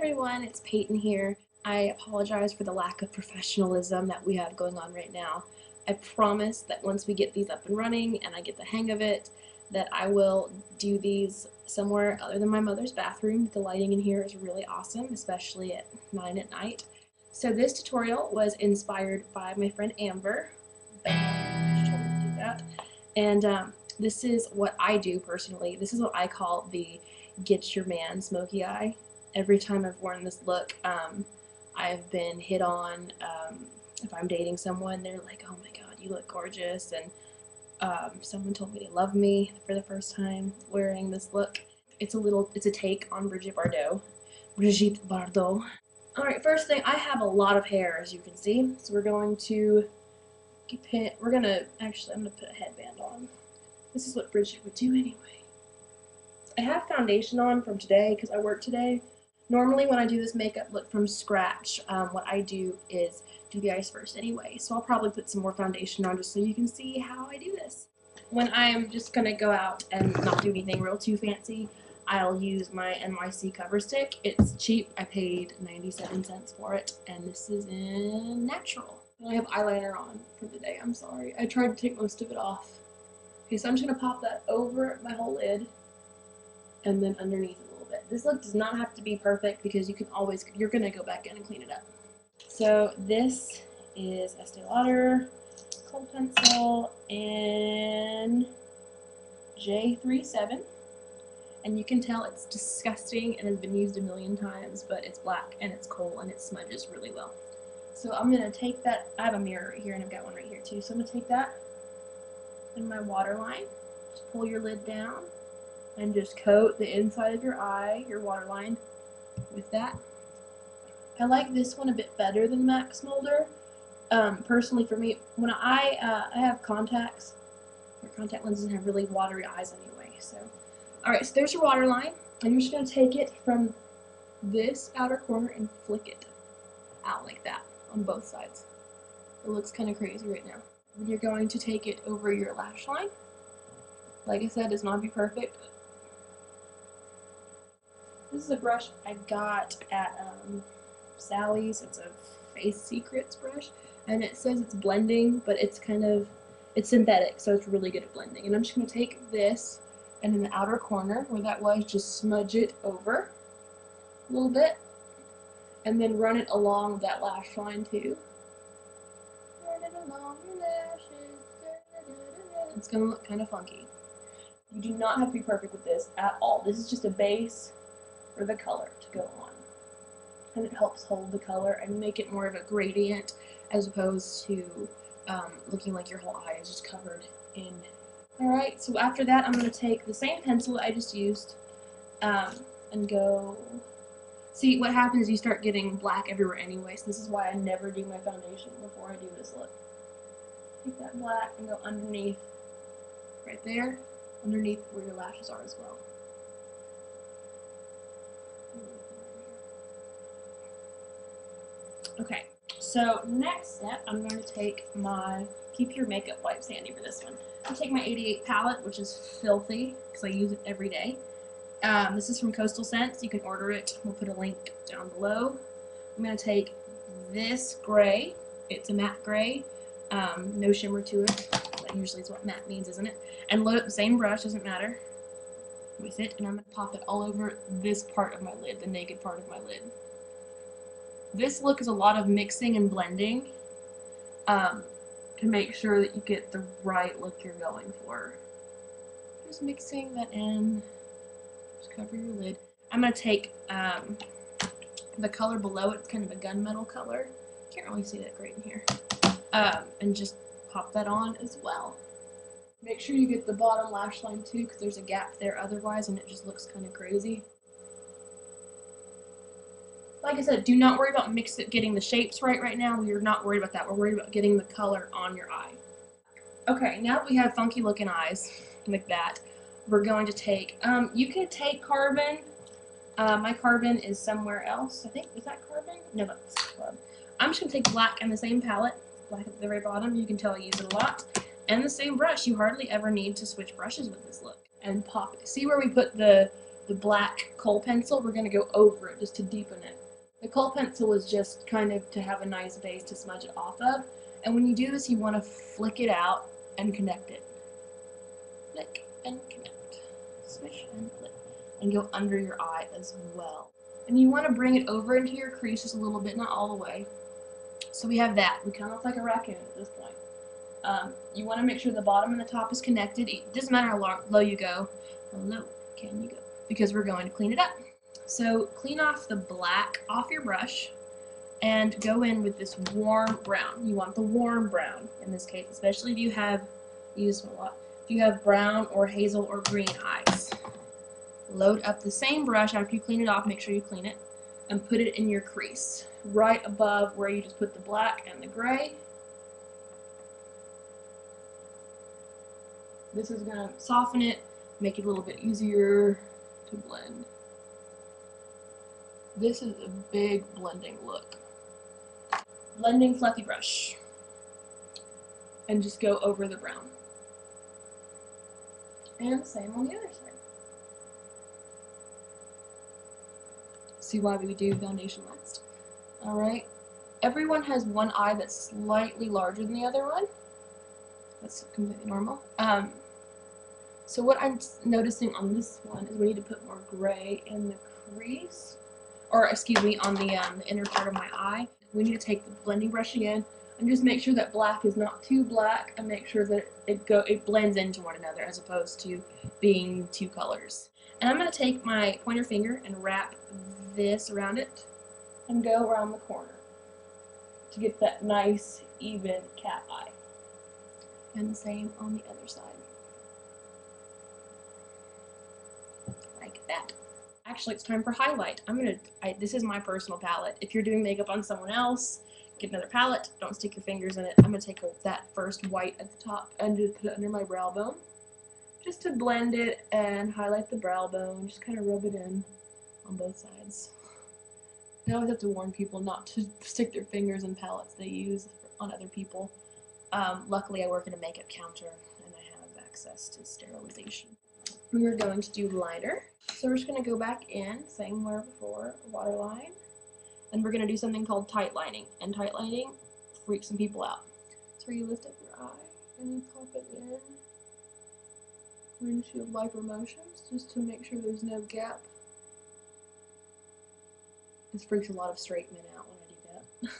everyone, it's Payton here. I apologize for the lack of professionalism that we have going on right now. I promise that once we get these up and running and I get the hang of it, that I will do these somewhere other than my mother's bathroom. The lighting in here is really awesome, especially at 9 at night. So this tutorial was inspired by my friend Amber. She told me to do that. And this is what I do personally. This is what I call the get your man smoky eye. Every time I've worn this look, I've been hit on. If I'm dating someone, they're like, oh my god, you look gorgeous. And someone told me they love me for the first time wearing this look. It's a take on Brigitte Bardot. Alright, first thing, I have a lot of hair, as you can see. So I'm gonna put a headband on. This is what Brigitte would do anyway. I have foundation on from today because I work today. Normally when I do this makeup look from scratch, what I do is do the eyes first anyway. So I'll probably put some more foundation on just so you can see how I do this. When I'm just going to go out and not do anything real too fancy, I'll use my NYC cover stick. It's cheap. I paid 97 cents for it, and this is in natural. I have eyeliner on for the day, I'm sorry. I tried to take most of it off. Okay, so I'm just going to pop that over my whole lid and then underneath a little bit. This look does not have to be perfect because you're going to go back in and clean it up. So this is Estee Lauder Cold Pencil in J37. And you can tell it's disgusting and has been used a million times, but it's black and it's coal and it smudges really well. So I'm going to take that, I have a mirror right here and I've got one right here too, so I'm going to take that in my waterline, just pull your lid down, and just coat the inside of your eye, your waterline, with that. I like this one a bit better than Max Molder. Personally for me, when I have contacts, or contact lenses, and have really watery eyes anyway, so. Alright, so there's your waterline, and you're just going to take it from this outer corner and flick it out like that on both sides. It looks kind of crazy right now. And you're going to take it over your lash line. Like I said, it does not be perfect. This is a brush I got at Sally's. It's a Face Secrets brush, and it says it's blending, but it's synthetic, so it's really good at blending. And I'm just going to take this, and in the outer corner where that was, just smudge it over a little bit, and then run it along that lash line too. Run it along your lashes. It's going to look kind of funky. You do not have to be perfect with this at all. This is just a base for the color to go on. And it helps hold the color and make it more of a gradient as opposed to looking like your whole eye is just covered in. Alright, so after that I'm going to take the same pencil I just used and go. See, what happens is you start getting black everywhere anyway, so this is why I never do my foundation before I do this look. Take that black and go underneath, right there, underneath where your lashes are as well. Okay, so next step, I'm going to take my, keep your makeup wipes handy for this one. I'll take my 88 palette, which is filthy, because I use it every day. This is from Coastal Scents. You can order it. We'll put a link down below. I'm going to take this gray. It's a matte gray. No shimmer to it. That usually is what matte means, isn't it? And load up the same brush, doesn't matter, with it. And I'm going to pop it all over this part of my lid, the naked part of my lid. This look is a lot of mixing and blending to make sure that you get the right look you're going for. Just mixing that in. Just cover your lid. I'm going to take the color below it. It's kind of a gunmetal color. Can't really see that great in here. And just pop that on as well. Make sure you get the bottom lash line too, because there's a gap there otherwise and it just looks kind of crazy. Like I said, do not worry about getting the shapes right now. We are not worried about that. We're worried about getting the color on your eye. Okay, now that we have funky looking eyes like that, we're going to take, you can take carbon. My carbon is somewhere else. I think, is that carbon? No, that's club. I'm just going to take black in the same palette, black at the very bottom. You can tell I use it a lot. And the same brush. You hardly ever need to switch brushes with this look. And pop it. See where we put the the black kohl pencil, we're going to go over it just to deepen it. The kohl pencil is just kind of to have a nice base to smudge it off of. And when you do this, you want to flick it out and connect it. Flick and connect. Swish and flick. And go under your eye as well. And you want to bring it over into your crease just a little bit, not all the way. So we have that. We kind of look like a raccoon at this point. You want to make sure the bottom and the top is connected. It doesn't matter how low you go. How low can you go? Because we're going to clean it up. So clean off the black off your brush and go in with this warm brown. You want the warm brown in this case, especially if you have used a lot. If you have brown or hazel or green eyes. Load up the same brush after you clean it off, make sure you clean it, and put it in your crease, right above where you just put the black and the gray. This is going to soften it, make it a little bit easier to blend. This is a big blending look. Blending fluffy brush. And just go over the brown. And the same on the other side. See why we do foundation last. Alright. Everyone has one eye that's slightly larger than the other one. That's completely normal. So what I'm noticing on this one is we need to put more gray in the crease. Or excuse me, on the inner part of my eye. We need to take the blending brush again and just make sure that black is not too black and make sure that it blends into one another as opposed to being two colors. And I'm going to take my pointer finger and wrap this around it and go around the corner to get that nice even cat eye. And the same on the other side. Like that. Actually, it's time for highlight. This is my personal palette. If you're doing makeup on someone else, get another palette. Don't stick your fingers in it. I'm going to take that first white at the top and just put it under my brow bone. Just to blend it and highlight the brow bone. Just kind of rub it in on both sides. I always have to warn people not to stick their fingers in palettes they use on other people. Luckily, I work at a makeup counter and I have access to sterilization. We're going to do liner. So we're just going to go back in, same where before, waterline. And we're going to do something called tight lining. And tight lining freaks some people out. So where you lift up your eye and you pop it in. Windshield wiper motions, just to make sure there's no gap. This freaks a lot of straight men out when I do that.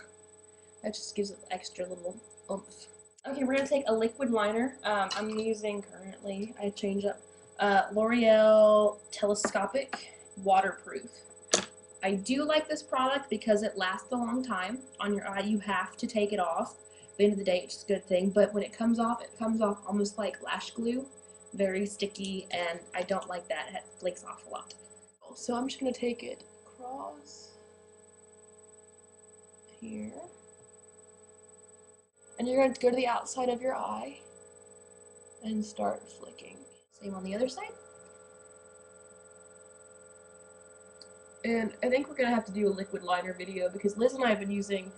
That just gives it extra little oomph. Okay, we're going to take a liquid liner. I'm using currently, I change up, L'Oreal Telescopic Waterproof. I do like this product because it lasts a long time on your eye. You have to take it off. At the end of the day, it's a good thing, but when it comes off almost like lash glue. Very sticky, and I don't like that. It flakes off a lot. So I'm just going to take it across here. And you're going to go to the outside of your eye and start flicking. Same on the other side. And I think we're going to have to do a liquid liner video because Liz and I have been using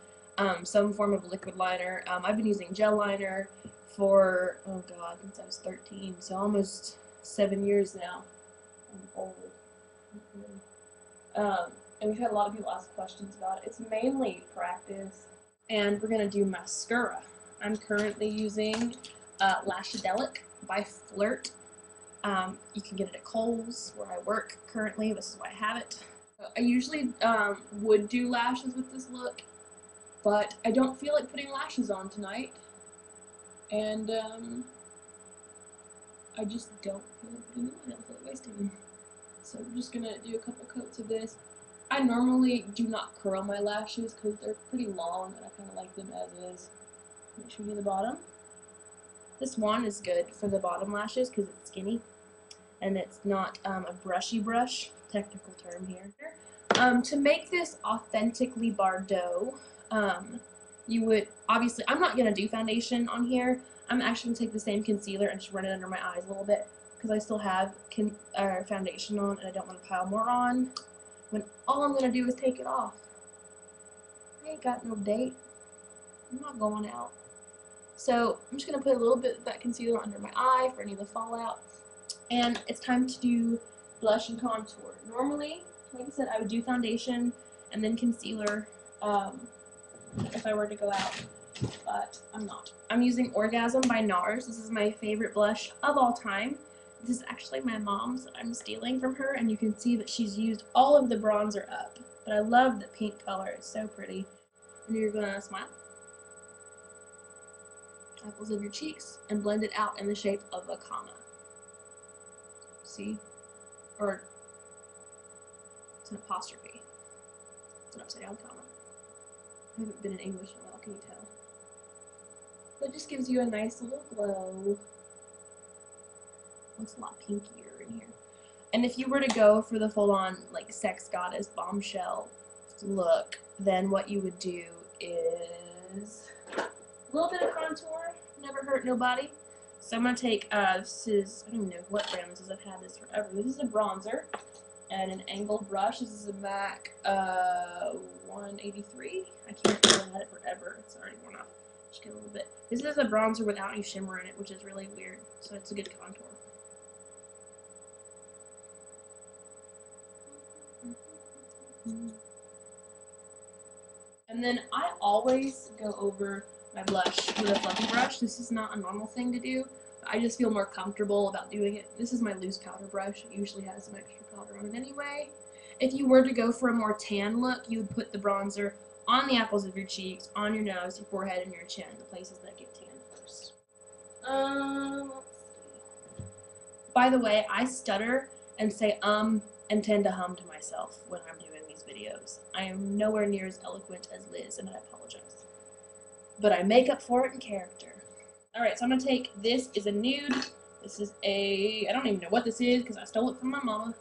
some form of liquid liner. I've been using gel liner for, oh god, since I was 13, so almost 7 years now. I'm old. And we've had a lot of people ask questions about it. It's mainly practice. And we're going to do mascara. I'm currently using Lashadelic by Flirt. You can get it at Kohl's, where I work currently. This is why I have it. I usually would do lashes with this look, but I don't feel like putting lashes on tonight. And I just don't feel like putting them on. I don't feel like wasting them. So I'm just going to do a couple coats of this. I normally do not curl my lashes because they're pretty long and I kind of like them as is. Make sure you do the bottom. This one is good for the bottom lashes because it's skinny and it's not a brushy brush, technical term here. To make this authentically Bardot, you would, obviously, I'm not going to do foundation on here. I'm actually going to take the same concealer and just run it under my eyes a little bit because I still have foundation on and I don't want to pile more on when all I'm going to do is take it off. I ain't got no date. I'm not going out. So I'm just going to put a little bit of that concealer under my eye for any of the fallout. And it's time to do blush and contour. Normally, like I said, I would do foundation and then concealer if I were to go out, but I'm not. I'm using Orgasm by NARS. This is my favorite blush of all time. This is actually my mom's. I'm stealing from her, and you can see that she's used all of the bronzer up. But I love the pink color. It's so pretty. And you're going to smile. Apples of your cheeks, and blend it out in the shape of a comma. See? Or it's an apostrophe. It's an upside down comma. I haven't been in English in a while, can you tell? But it just gives you a nice little glow. Looks a lot pinkier in here. And if you were to go for the full-on like sex goddess bombshell look, then what you would do is a little bit of contour, never hurt nobody. So I'm going to take, this is, I don't even know what brand this is, I've had this forever. This is a bronzer and an angled brush. This is a MAC 183. I can't remember, I've had it forever. It's already worn off. Just get a little bit. This is a bronzer without any shimmer in it, which is really weird. So it's a good contour. And then I always go over my blush with a fluffy brush. This is not a normal thing to do. I just feel more comfortable about doing it. This is my loose powder brush. It usually has some extra powder on it anyway. If you were to go for a more tan look, you would put the bronzer on the apples of your cheeks, on your nose, your forehead, and your chin, the places that get tan first. Let's see. By the way, I stutter and say and tend to hum to myself when I'm doing these videos. I am nowhere near as eloquent as Liz, and I apologize. But I make up for it in character. Alright, so I'm going to take, this is a nude. This is a, I don't even know what this is because I stole it from my mama.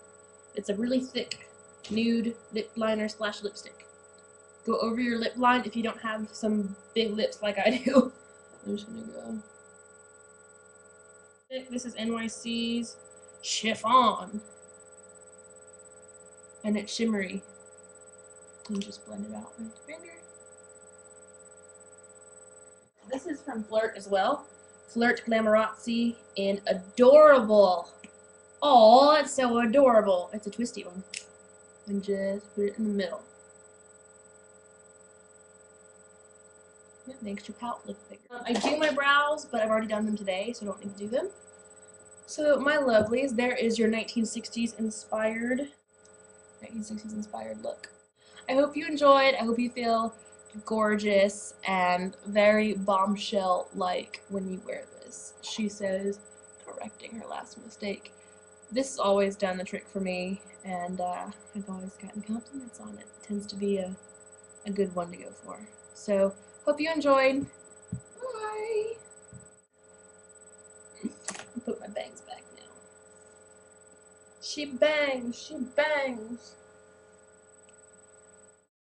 It's a really thick nude lip liner / lipstick. Go over your lip line if you don't have some big lips like I do. I'm just going to go. This is NYC's Chiffon. And it's shimmery. And just blend it out with my finger. This is from Flirt as well. Flirt Glamorazzi in Adorable. Oh, it's so adorable. It's a twisty one. And just put it in the middle. It makes your palette look bigger. I do my brows, but I've already done them today, so I don't need to do them. So, my lovelies, there is your 1960s inspired look. I hope you enjoyed. I hope you feel gorgeous and very bombshell-like when you wear this. She says, correcting her last mistake. This has always done the trick for me, and I've always gotten compliments on it. It tends to be a good one to go for. So, hope you enjoyed. Bye! I'll put my bangs back now. She bangs, she bangs.